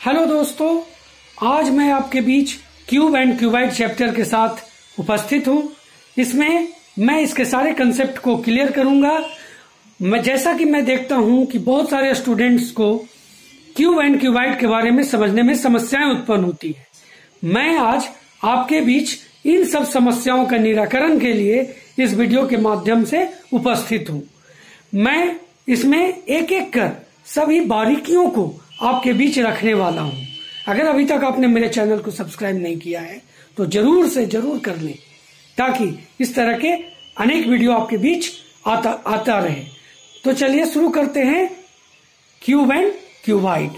Hello दोस्तों, आज मैं आपके बीच क्यूब एंड क्यूबाइड चैप्टर के साथ उपस्थित हूं। इसमें मैं इसके सारे कंसेप्ट को क्लियर करूंगा। जैसा कि मैं देखता हूं कि बहुत सारे स्टूडेंट्स को क्यूब एंड क्यूबाइड के बारे में समझने में समस्याएं उत्पन्न होती है। मैं आज आपके बीच इन सब समस्याओं का निराकरण के लिए इस वीडियो के माध्यम से उपस्थित हूं। मैं इसमें एक एक कर सभी बारीकियों को आपके बीच रखने वाला हूं। अगर अभी तक आपने मेरे चैनल को सब्सक्राइब नहीं किया है तो जरूर से जरूर कर लें, ताकि इस तरह के अनेक वीडियो आपके बीच आता रहे। तो चलिए शुरू करते हैं क्यूब एंड क्यूबाइड।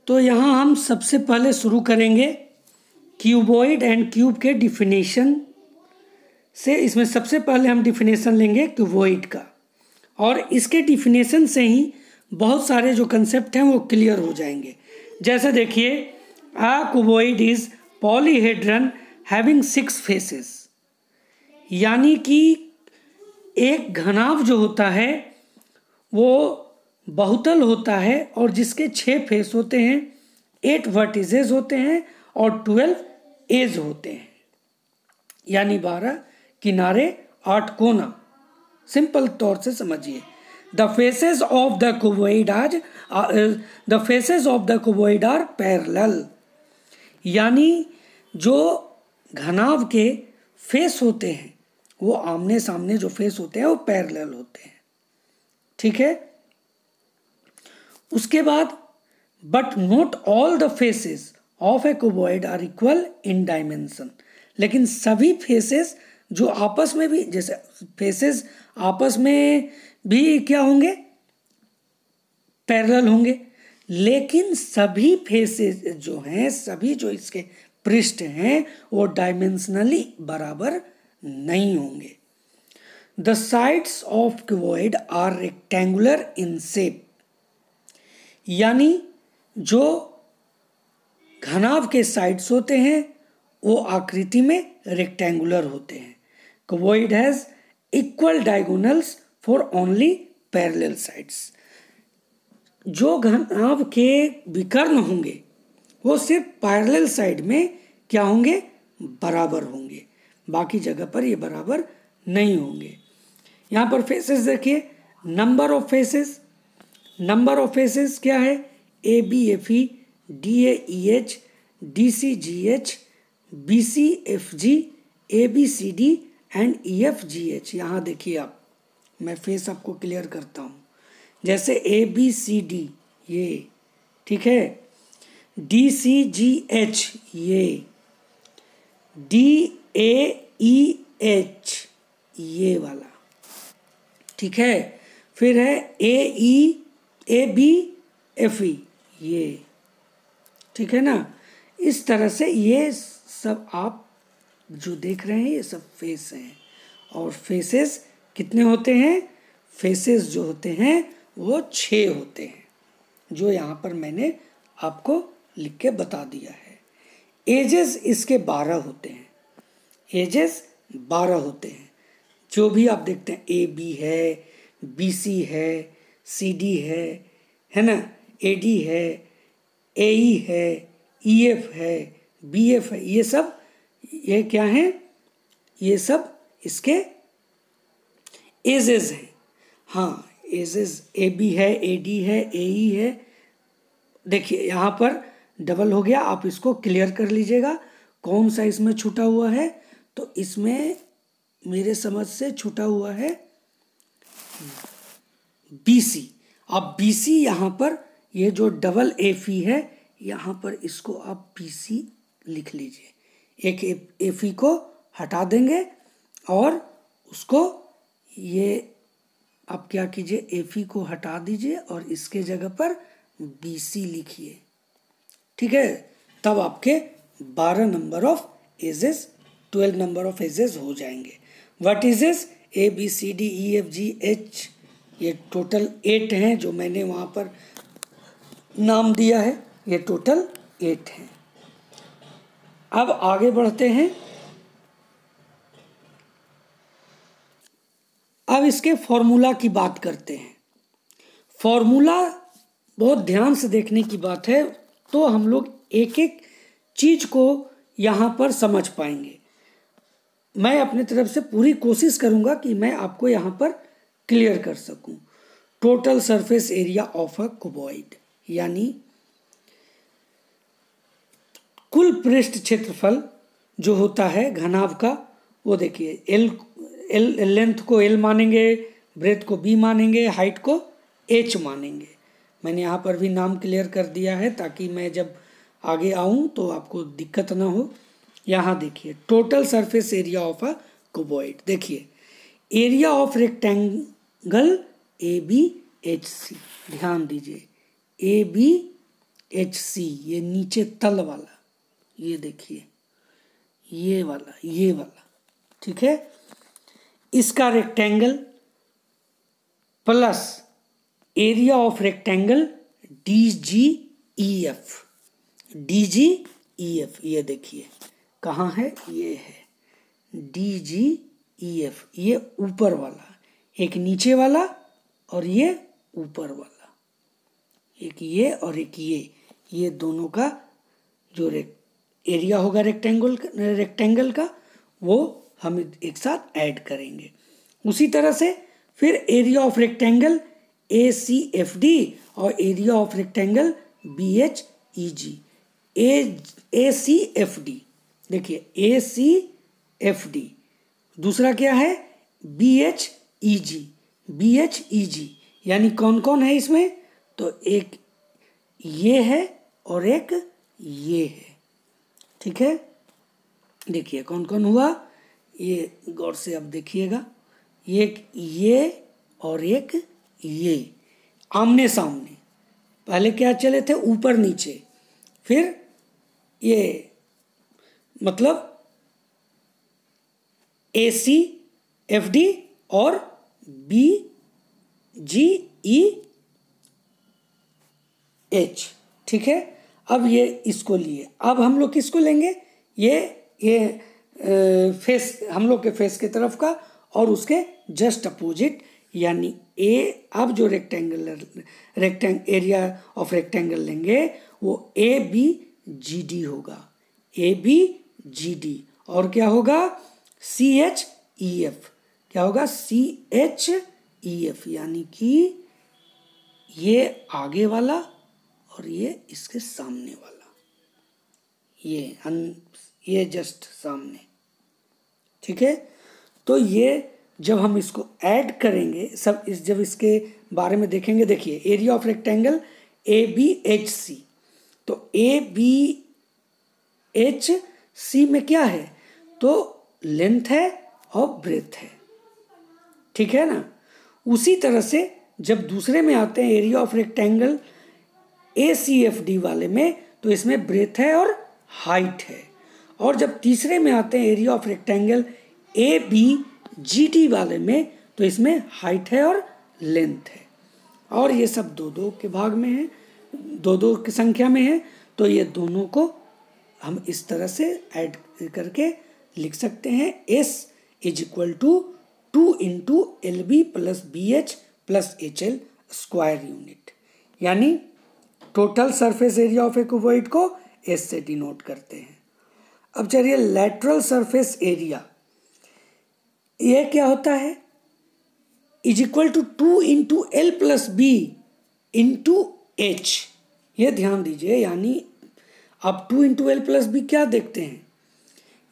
तो यहां हम सबसे पहले शुरू करेंगे क्यूबॉइड एंड क्यूब के डिफिनेशन से। इसमें सबसे पहले हम डिफिनेशन लेंगे क्यूबॉइड का, और इसके डिफिनेशन से ही बहुत सारे जो कंसेप्ट हैं वो क्लियर हो जाएंगे। जैसे देखिए, a cuboid is polyhedron having 6 faces, यानी कि एक घनाभ जो होता है वो बहुतल होता है और जिसके 6 फेस होते हैं, 8 वर्टिसेस होते हैं और 12 एज होते हैं, यानी 12 किनारे 8 कोना। सिंपल तौर से समझिए, The faces of the cuboid are parallel, यानी जो घनाभ के फेस होते हैं वो आमने सामने जो फेस होते हैं वो पैरेलल होते हैं। ठीक है। उसके बाद but not all the faces of a cuboid are equal in dimension, लेकिन सभी फेसेस जो आपस में भी, जैसे फेसेस आपस में भी क्या होंगे, पैरेलल होंगे, लेकिन सभी फेसेस जो हैं, सभी जो इसके पृष्ठ हैं वो डायमेंशनली बराबर नहीं होंगे। The sides of cuboid are rectangular in shape, यानी जो घनाभ के साइड्स होते हैं वो आकृति में रेक्टेंगुलर होते हैं। Cuboid has equal diagonals for only parallel sides. जो घनाभ के विकर्ण होंगे वो सिर्फ पैरेलल साइड में क्या होंगे, बराबर होंगे, बाकी जगह पर ये बराबर नहीं होंगे। यहाँ पर फेसेस देखिए, नंबर ऑफ फेसेस क्या है, ABFE, DAEH, DCGH, BCFG, ABCD and EFGH। यहाँ देखिए आप, मैं फेस आपको क्लियर करता हूँ। जैसे ABCD ये, ठीक है, DCGH ये, DAEH ये वाला, ठीक है, फिर है ABFE ये, ठीक है ना। इस तरह से ये सब आप जो देख रहे हैं ये सब फेस हैं। और फेसेस कितने होते हैं, फेसेस जो होते हैं वो 6 होते हैं, जो यहाँ पर मैंने आपको लिख के बता दिया है। एजेस इसके 12 होते हैं, एजेस 12 होते हैं। जो भी आप देखते हैं, AB है, BC है, CD है ना, AD है, AE है, EF है, BF है, ये क्या है, ये सब इसके एजेस हैं। हाँ, एजेस AB है, AD है, AE है। देखिए यहाँ पर डबल हो गया, आप इसको क्लियर कर लीजिएगा कौन सा इसमें छूटा हुआ है। तो इसमें मेरे समझ से छूटा हुआ है BC। आप BC यहाँ पर, ये जो डबल FE है यहाँ पर, इसको आप BC लिख लीजिए। एक FE को हटा देंगे और उसको, ये आप क्या कीजिए, FE को हटा दीजिए और इसके जगह पर BC लिखिए, ठीक है। तब आपके 12 number of edges, 12 number of edges हो जाएंगे। व्हाट इजेस, ABCDEFGH, ये टोटल 8 हैं जो मैंने वहाँ पर नाम दिया है, ये टोटल 8 हैं। अब आगे बढ़ते हैं। अब इसके फॉर्मूला की बात करते हैं। फॉर्मूला बहुत ध्यान से देखने की बात है, तो हम लोग एक एक चीज को यहाँ पर समझ पाएंगे। मैं अपनी तरफ से पूरी कोशिश करूंगा कि मैं आपको यहाँ पर क्लियर कर सकूं। Total surface area of a cuboid यानी कुल पृष्ठ क्षेत्रफल जो होता है घनाभ का, वो देखिए एल लेंथ को एल मानेंगे, ब्रेथ को बी मानेंगे, हाइट को एच मानेंगे। मैंने यहाँ पर भी नाम क्लियर कर दिया है ताकि मैं जब आगे आऊँ तो आपको दिक्कत ना हो। यहाँ देखिए total surface area of a cuboid, देखिए area of rectangle A B H C, ध्यान दीजिए ए बी एच सी, ये नीचे तल वाला, ये देखिए ये वाला, ठीक है, इसका rectangle plus area of rectangle D G E F, ये देखिए कहाँ है, ये है डी जी ई एफ, ये ऊपर वाला, एक नीचे वाला और ये ऊपर वाला, एक ये और एक ये दोनों का जो एरिया होगा रेक्टेंगल का, वो हम एक साथ ऐड करेंगे। उसी तरह से फिर area of rectangle A C F D और area of rectangle B H E G, A C F D, देखिए ए सी एफ डी, दूसरा क्या है बी एच ई जी, यानी कौन कौन है इसमें, तो एक ये है और एक ये है, ठीक है। देखिए कौन कौन हुआ, ये गौर से अब देखिएगा, ये और एक ये आमने सामने, पहले क्या चले थे ऊपर नीचे, फिर ये मतलब ए सी एफ डी और बी जी ई एच, ठीक है। अब ये इसको लिए, अब हम लोग किसको लेंगे, ये फेस, हम लोग के फेस के तरफ का और उसके जस्ट अपोजिट, यानी ए, अब जो एरिया ऑफ रेक्टेंगल लेंगे वो ए बी जी डी होगा, ए बी जी डी, और क्या होगा सी एच ई एफ, क्या होगा सी एच ई एफ, यानी कि ये आगे वाला और ये इसके सामने वाला, ये जस्ट सामने, ठीक है। तो ये जब हम इसको ऐड करेंगे सब जब इसके बारे में देखेंगे, देखिए area of rectangle A B H C, तो ए बी एच सी में क्या है, तो लेंथ है और ब्रेथ है, ठीक है ना। उसी तरह से जब दूसरे में आते हैं area of rectangle A C F D वाले में, तो इसमें ब्रेथ है और हाइट है, और जब तीसरे में आते हैं area of rectangle A B G D वाले में, तो इसमें हाइट है और लेंथ है, और ये सब दो दो के भाग में है, दो दो की संख्या में है, तो ये दोनों को हम इस तरह से ऐड करके लिख सकते हैं, S is equal to 2 into L B plus B H plus H L square unit, यानी total surface area of a cuboid को S से डिनोट करते हैं। अब चलिए लैटरल सरफेस एरिया, ये क्या होता है, is equal to 2 into L plus B into H, ये ध्यान दीजिए, यानी आप 2 इंटू एल प्लस बी क्या देखते हैं,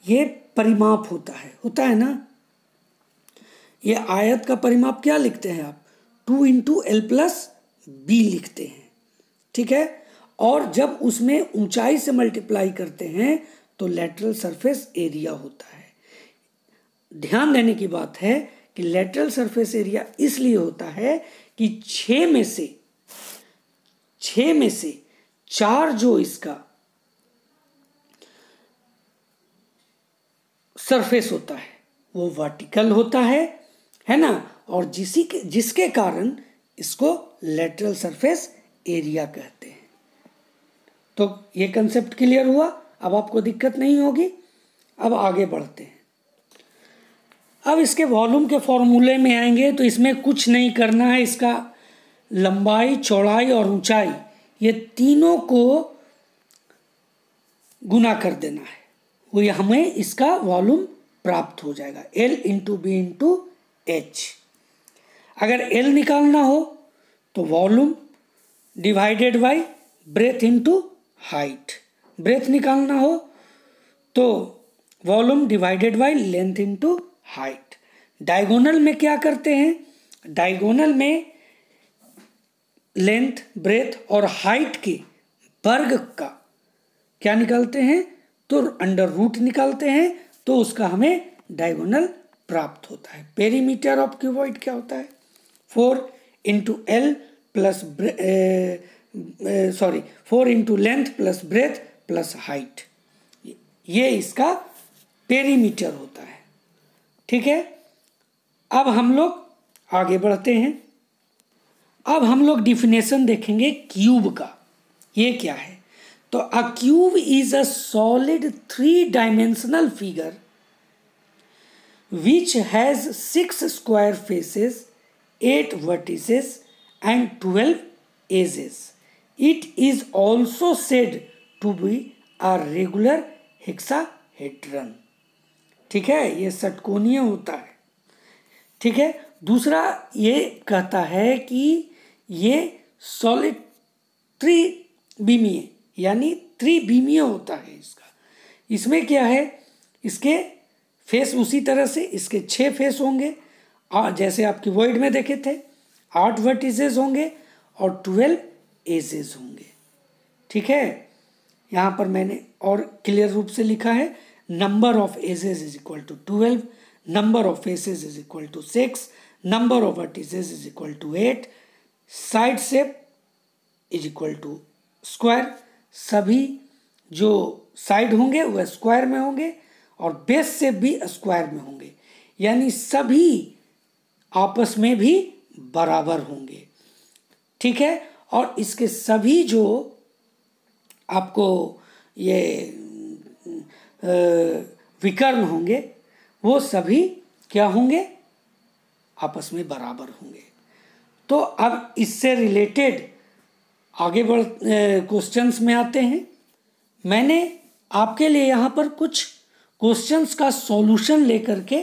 ये परिमाप होता है ना, ये आयत का परिमाप क्या लिखते हैं आप, 2 इंटू एल प्लस बी लिखते हैं, ठीक है। और जब उसमें ऊंचाई से मल्टीप्लाई करते हैं तो लेटरल सरफेस एरिया होता है। ध्यान देने की बात है कि लेटरल सरफेस एरिया इसलिए होता है कि 6 में से 4 जो इसका सरफेस होता है वो वर्टिकल होता है ना, और जिसके कारण इसको लेटरल सरफेस एरिया कहते हैं। तो ये कंसेप्ट क्लियर हुआ, अब आपको दिक्कत नहीं होगी। अब आगे बढ़ते हैं, अब इसके वॉल्यूम के फॉर्मूले में आएंगे, तो इसमें कुछ नहीं करना है, इसका लंबाई, चौड़ाई और ऊंचाई, ये तीनों को गुना कर देना है, वो हमें इसका वॉल्यूम प्राप्त हो जाएगा, L into B into H. अगर L निकालना हो तो volume divided by breadth into height, breadth निकालना हो तो volume divided by length into height. Diagonal में क्या करते हैं, डायगोनल में लेंथ, ब्रेथ और हाइट के वर्ग का क्या निकालते हैं, तो अंडर रूट निकालते हैं, तो उसका हमें डायगोनल प्राप्त होता है। पेरीमीटर ऑफ क्यूबॉइड क्या होता है, 4 into L plus 4 into length plus breadth plus height, ये इसका पेरीमीटर होता है। ठीक है, अब हम लोग आगे बढ़ते हैं। अब हम लोग डिफिनेशन देखेंगे क्यूब का, ये क्या है। तो अ cube is a solid 3 dimensional figure which has 6 square faces, 8 vertices and 12 edges. It is also said to be a regular hexahedron. ठीक है, ये षटकोणीय होता है। ठीक है, दूसरा ये कहता है कि ये सॉलिड त्रिविमीय यानी त्रिविमीय होता है इसका। इसमें क्या है, इसके फेस उसी तरह से इसके 6 फेस होंगे, जैसे आप क्यूबॉइड में देखे थे, 8 वर्टिसेस होंगे और 12 एजेस होंगे। ठीक है, यहाँ पर मैंने और क्लियर रूप से लिखा है, number of edges is equal to 12, number of faces is equal to 6, number of vertices is equal to 8, side shape is equal to square, सभी जो साइड होंगे वह स्क्वायर में होंगे और बेस से भी स्क्वायर में होंगे, यानी सभी आपस में भी बराबर होंगे। ठीक है, और इसके सभी जो आपको ये विकर्ण होंगे वो सभी क्या होंगे, आपस में बराबर होंगे। तो अब इससे रिलेटेड आगे बढ़ क्वेश्चंस में आते हैं। मैंने आपके लिए यहाँ पर कुछ क्वेश्चंस का सॉल्यूशन लेकर के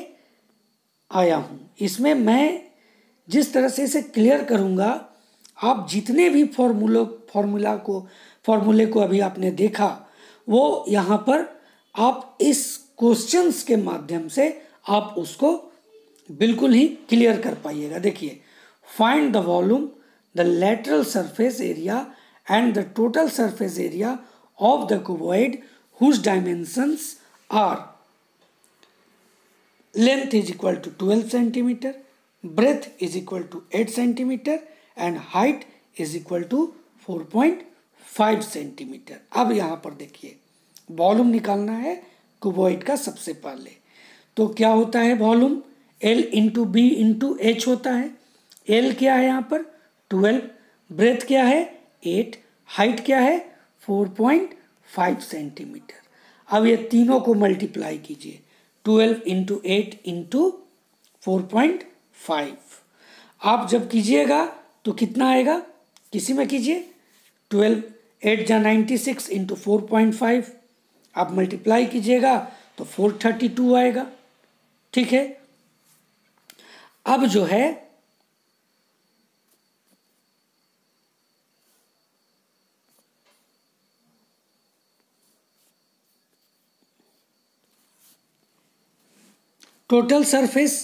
आया हूँ। इसमें मैं जिस तरह से इसे क्लियर करूँगा, आप जितने भी फॉर्मूले को अभी आपने देखा, वो यहाँ पर आप इस क्वेश्चंस के माध्यम से आप उसको बिल्कुल ही क्लियर कर पाइएगा। देखिए, find the volume, the lateral surface area and the total surface area of the cuboid whose dimensions are length is equal to 12 centimeter, breadth is equal to 8 centimeter and height is equal to 4.5 centimeter। अब यहाँ पर देखिए, volume निकालना है cuboid का सबसे पहले। तो क्या होता है volume, L into B into H होता है। L क्या है यहाँ पर 12, ब्रेथ क्या है 8, हाइट क्या है 4.5 सेंटीमीटर। अब ये तीनों को मल्टीप्लाई कीजिए, 12 इंटू 8 इंटू 4.5। आप जब कीजिएगा तो कितना आएगा, किसी में कीजिए, 12 8 जा 96 इंटू 4.5, आप मल्टीप्लाई कीजिएगा तो 432 आएगा। ठीक है, अब जो है टोटल सरफेस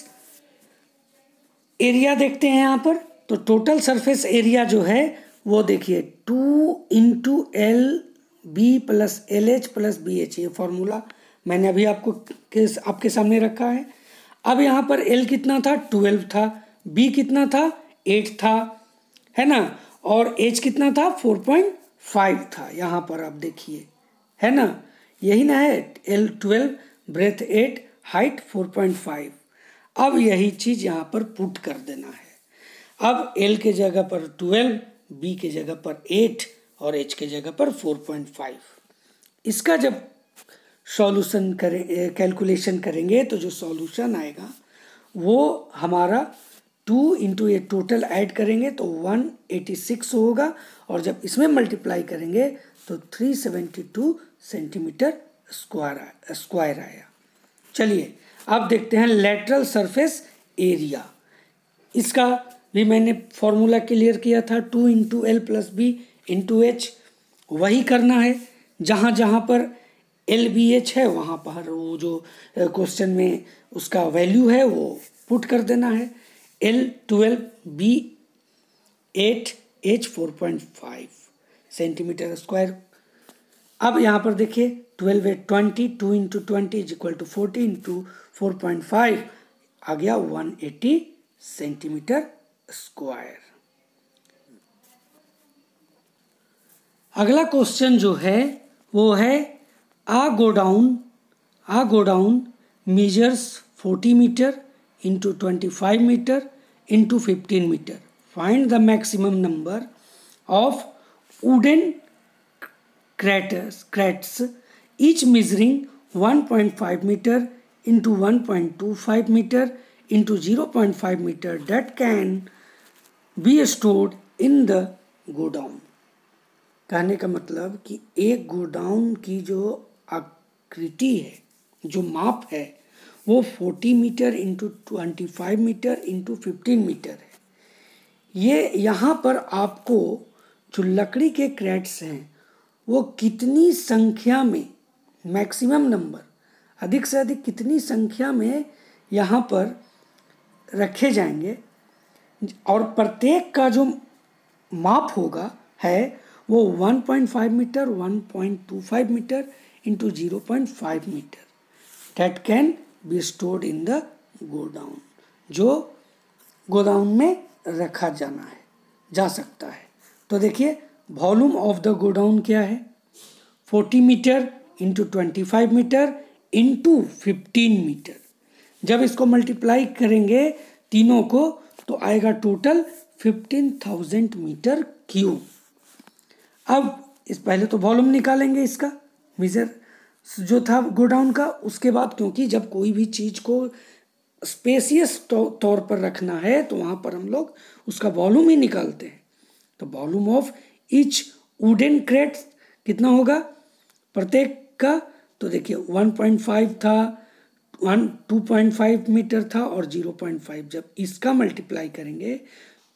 एरिया देखते हैं यहाँ पर। तो टोटल सरफेस एरिया जो है वो देखिए 2 into L B plus L H plus B H, ये फॉर्मूला मैंने अभी आपके सामने रखा है। अब यहाँ पर एल कितना था 12 था, बी कितना था 8 था, है ना, और एच कितना था 4.5 था। यहाँ पर आप देखिए, है ना, यही ना है, एल 12, ब्रेथ 8, हाइट 4.5। अब यही चीज यहाँ पर पुट कर देना है। अब L के जगह पर 12, B के जगह पर 8 और H के जगह पर 4.5। इसका जब सॉल्यूशन कैलकुलेशन करेंगे तो जो सॉल्यूशन आएगा वो हमारा 2 इंटू ये टोटल ऐड करेंगे तो 186 होगा, और जब इसमें मल्टीप्लाई करेंगे तो 372 सेंटीमीटर स्क्वायर आया। चलिए अब देखते हैं लेटरल सरफेस एरिया। इसका भी मैंने फॉर्मूला क्लियर किया था, 2 into L plus B into H. वही करना है, जहाँ जहाँ पर एल बी एच है वहाँ पर वो जो क्वेश्चन में उसका वैल्यू है वो पुट कर देना है। L 12, B 8, H 4.5 centimetre square. अब यहाँ पर देखिए 12 8 20, 2 into 20 is equal to 40 into 4.5 आ गया 180 सेंटीमीटर स्क्वायर। अगला क्वेश्चन जो है वो है आ godown measures 40 meter into 25 meter into 15 meter. Find the maximum number of wooden crates each measuring 1.5 meter into 1.25 meter into 0.5 meter that can be stored in the godown. कहने का मतलब कि एक गोडाउन की जो आकृति है, जो माप है, वो 40 metre into 25 metre into 15 metre है। ये यहाँ पर आपको जो लकड़ी के क्रेट्स हैं वो कितनी संख्या में, मैक्सिमम नंबर, अधिक से अधिक कितनी संख्या में यहाँ पर रखे जाएंगे, और प्रत्येक का जो माप होगा है वो 1.5 metre 1.25 metre into 0.5 metre that can be stored in the godown, जो गोदाउन में रखा जा सकता है। तो देखिए वॉल्यूम ऑफ द गोडाउन क्या है, 40 metre into 25 metre into 15 metre. जब इसको मल्टीप्लाई करेंगे तीनों को तो आएगा टोटल 15,000 मीटर क्यूब। अब इस पहले तो वॉल्यूम निकालेंगे इसका, मेजर जो था गोडाउन का। उसके बाद क्योंकि जब कोई भी चीज़ को स्पेसियस तौर पर रखना है तो वहाँ पर हम लोग उसका वॉल्यूम ही निकालते हैं। तो volume of each wooden crate कितना होगा प्रत्येक का, तो देखिए 1.5 था, 2.5 मीटर था और 0.5। जब इसका मल्टीप्लाई करेंगे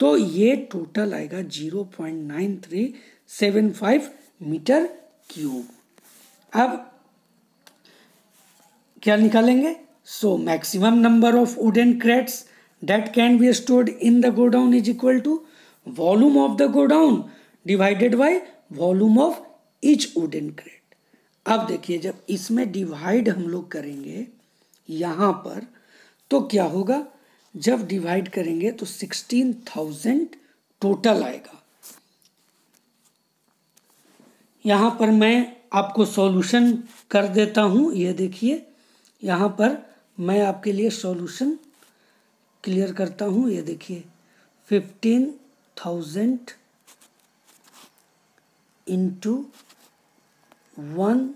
तो ये टोटल आएगा 0.9375 मीटर क्यूब। अब क्या निकालेंगे, so maximum number of wooden crates that can be stored in the godown is equal to volume of the godown divided by volume of each wooden crate. अब देखिए जब इसमें डिवाइड हम लोग करेंगे यहाँ पर तो क्या होगा, जब डिवाइड करेंगे तो 16,000 टोटल आएगा। यहाँ पर मैं आपको सॉल्यूशन कर देता हूँ। ये देखिए यहाँ पर मैं आपके लिए सॉल्यूशन क्लियर करता हूँ। ये देखिए 15,000 इंटू 1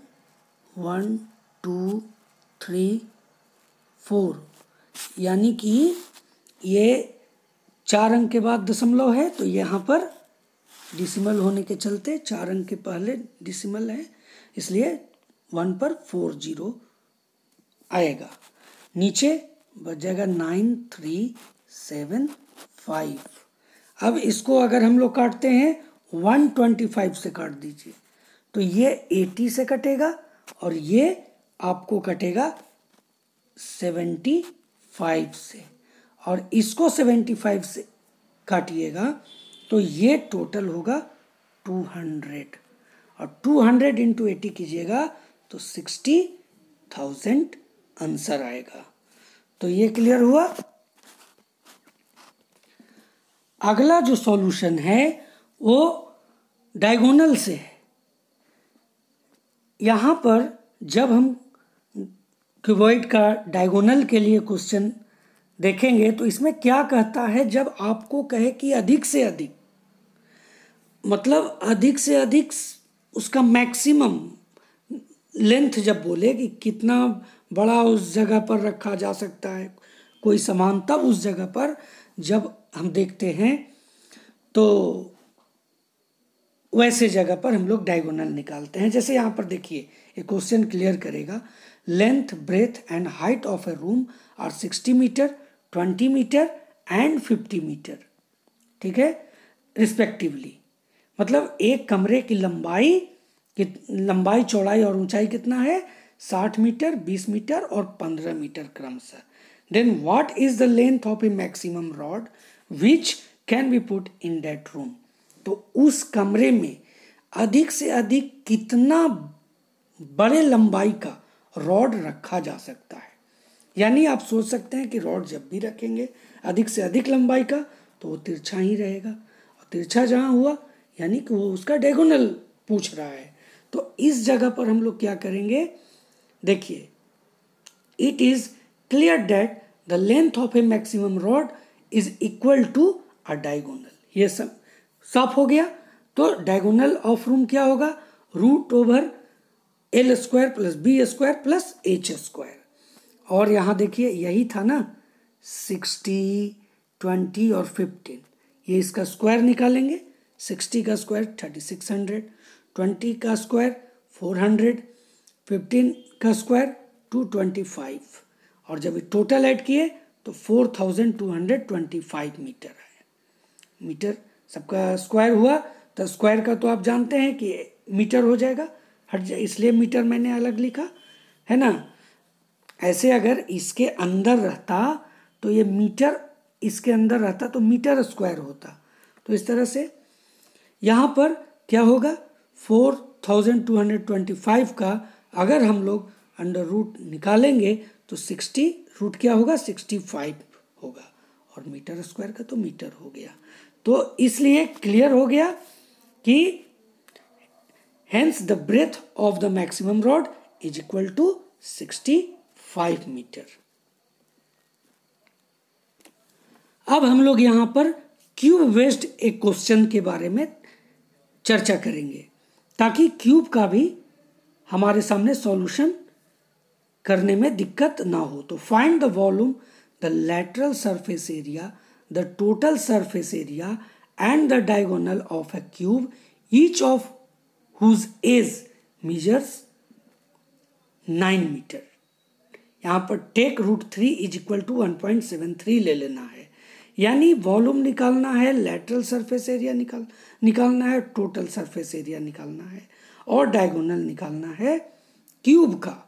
1 2 3 4, यानी कि ये 4 अंक के बाद दशमलव है तो यहाँ पर डिसिमल होने के चलते 4 अंक के पहले डिसिमल है, इसलिए 1 पर 40 आएगा। नीचे बच जाएगा 9375। अब इसको अगर हम लोग काटते हैं 125 से काट दीजिए तो ये 80 से कटेगा और ये आपको कटेगा 75 से, और इसको 75 से काटिएगा तो ये टोटल होगा 200, और 200 इंटू 80 कीजिएगा तो 60,000 आंसर आएगा। तो ये क्लियर हुआ। अगला जो सॉल्यूशन है वो डायगोनल से है। यहाँ पर जब हम क्यूबॉइड का डायगोनल के लिए क्वेश्चन देखेंगे तो इसमें क्या कहता है, जब आपको कहे कि अधिक से अधिक, मतलब अधिक से अधिक उसका मैक्सिमम लेंथ जब बोले कि कितना बड़ा उस जगह पर रखा जा सकता है कोई समान तब उस जगह पर जब हम देखते हैं तो वैसे जगह पर हम लोग डायगोनल निकालते हैं। जैसे यहाँ पर देखिए एक क्वेश्चन क्लियर करेगा, length breadth and height of a room are 60 metre, 20 metre and 50 metre, ठीक है, रिस्पेक्टिवली। मतलब एक कमरे की लंबाई चौड़ाई और ऊंचाई कितना है, 60 मीटर, 20 मीटर और 15 मीटर क्रमशः। Then what is the length of a maximum rod which can be put in that room. तो उस कमरे में अधिक से अधिक कितना बड़े लंबाई का रॉड रखा जा सकता है। यानी आप सोच सकते हैं कि रॉड जब भी रखेंगे अधिक से अधिक लंबाई का तो वो तिरछा ही रहेगा, और तिरछा जहाँ हुआ यानी कि वो उसका डायगोनल पूछ रहा है। तो इस जगह पर हम लोग क्या करेंगे, देखिए, it is clear that the length of a maximum rod is equal to a diagonal. ये सब साफ हो गया। तो डायगोनल ऑफ रूम क्या होगा, √L² plus B² plus H²। और यहाँ देखिए यही था ना 60, 20 और 15, ये इसका स्क्वायर निकालेंगे। 60 का स्क्वायर 3600, 20 का स्क्वायर 400, 15 का स्क्वायर 225, और जब टोटल ऐड किए तो 4225 मीटर है। मीटर सबका स्क्वायर हुआ तो स्क्वायर का तो आप जानते हैं कि मीटर हो जाएगा, हट जाए, इसलिए मीटर मैंने अलग लिखा है ना। ऐसे अगर इसके अंदर रहता तो ये मीटर, इसके अंदर रहता तो मीटर स्क्वायर होता। तो इस तरह से यहाँ पर क्या होगा, 4225 का अगर हम लोग अंडर रूट निकालेंगे तो 60 रूट क्या होगा, 65 होगा, और मीटर स्क्वायर का तो मीटर हो गया। तो इसलिए क्लियर हो गया कि hence the breadth of the maximum rod is equal to 65 metre. अब हम लोग यहाँ पर क्यूब बेस्ड एक क्वेश्चन के बारे में चर्चा करेंगे ताकि क्यूब का भी हमारे सामने सॉल्यूशन करने में दिक्कत ना हो। तो find the volume, the lateral surface area, the total surface area and the diagonal of a cube, each of whose edge measures 9 metre. यहाँ पर टेक √3 इज इक्वल टू 1.73 ले लेना है। यानी वॉल्यूम निकालना है, लैटरल सरफेस एरिया निकालना है, टोटल सरफेस एरिया निकालना है, और डायगोनल निकालना है क्यूब का।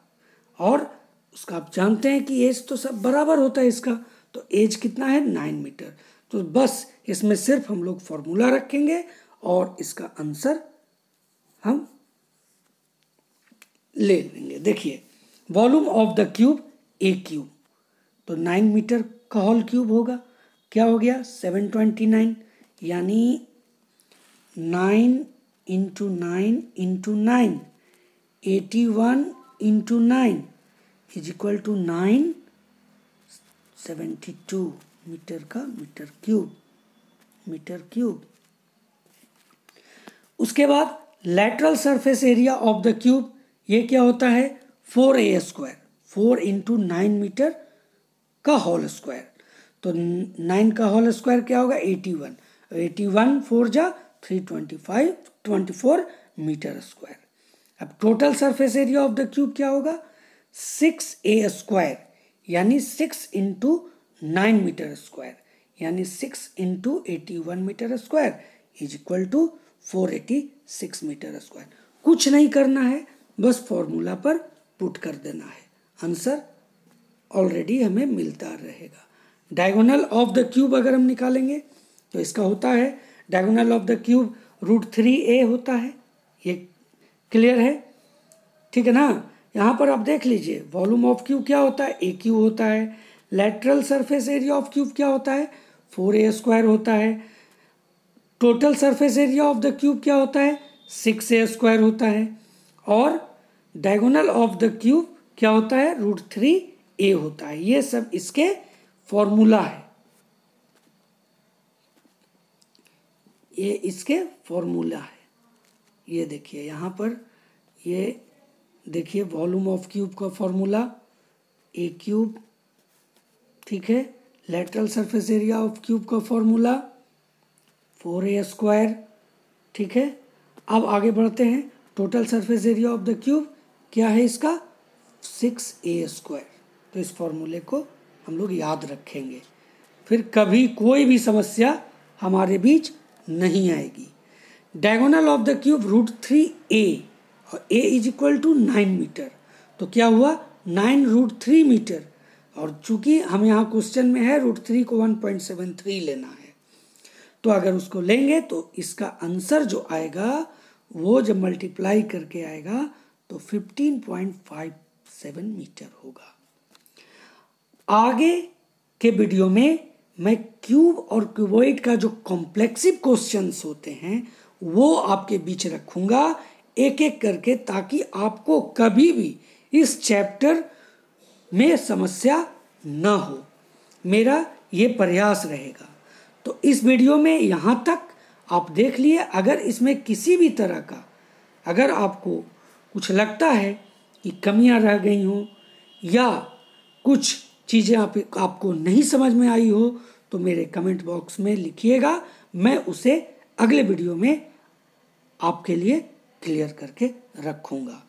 और उसका आप जानते हैं कि एज तो सब बराबर होता है इसका, तो एज कितना है, 9 मीटर। तो बस इसमें सिर्फ हम लोग फॉर्मूला रखेंगे और इसका आंसर हम ले लेंगे। देखिए volume of the cube A cube, तो 9 मीटर का होल क्यूब होगा, क्या हो गया 729, यानी 9 into 9 into 9, 81 into 9 is equal to 972 metre का मीटर क्यूब। उसके बाद lateral surface area of the cube, ये क्या होता है 4a², 4 इंटू 9 मीटर का होल स्क्वायर। तो 9 का होल स्क्वायर क्या होगा 81, 81 4 जा 325, 24 मीटर स्क्वायर। अब total surface area of the cube क्या होगा 6a², यानी 6 इंटू 9 मीटर स्क्वायर, यानी 6 into 81 metre square is equal to 486 metre square. कुछ नहीं करना है, बस फॉर्मूला पर पुट कर देना है, आंसर ऑलरेडी हमें मिलता रहेगा। डायगोनल ऑफ द क्यूब अगर हम निकालेंगे तो इसका होता है diagonal of the cube √3a होता है, ये क्लियर है, ठीक है ना। यहाँ पर आप देख लीजिए वॉल्यूम ऑफ क्यूब क्या होता है, ए क्यूब होता है। Lateral surface area of cube क्या होता है 4a² होता है। Total surface area of the cube क्या होता है 6a² होता है। और डायगोनल ऑफ द क्यूब क्या होता है √3a होता है। ये सब इसके फॉर्मूला है, ये इसके फॉर्मूला है। ये देखिए यहाँ पर, ये देखिए वॉल्यूम ऑफ क्यूब का फॉर्मूला a क्यूब, ठीक है। Lateral surface area of cube का फॉर्मूला 4a², ठीक है। अब आगे बढ़ते हैं। Total surface area of the cube क्या है इसका 6a²। तो इस फॉर्मूले को हम लोग याद रखेंगे, फिर कभी कोई भी समस्या हमारे बीच नहीं आएगी। Diagonal of the cube √3a और a = 9 मीटर। तो क्या हुआ 9√3 मीटर, और चूंकि हम यहाँ क्वेश्चन में है √3 को 1.73 लेना है, तो अगर उसको लेंगे तो इसका आंसर जो आएगा वो जब मल्टीप्लाई करके आएगा तो 15.57 मीटर होगा। आगे के वीडियो में मैं क्यूब और क्यूबॉइड का जो कॉम्प्लेक्सिव क्वेश्चंस होते हैं वो आपके बीच रखूंगा एक एक करके, ताकि आपको कभी भी इस चैप्टर में समस्या ना हो। मेरा ये प्रयास रहेगा। तो इस वीडियो में यहाँ तक आप देख लिए। अगर इसमें किसी भी तरह का अगर आपको कुछ लगता है कि कमियां रह गई हों या कुछ चीज़ें आपको नहीं समझ में आई हो तो मेरे कमेंट बॉक्स में लिखिएगा, मैं उसे अगले वीडियो में आपके लिए क्लियर करके रखूँगा।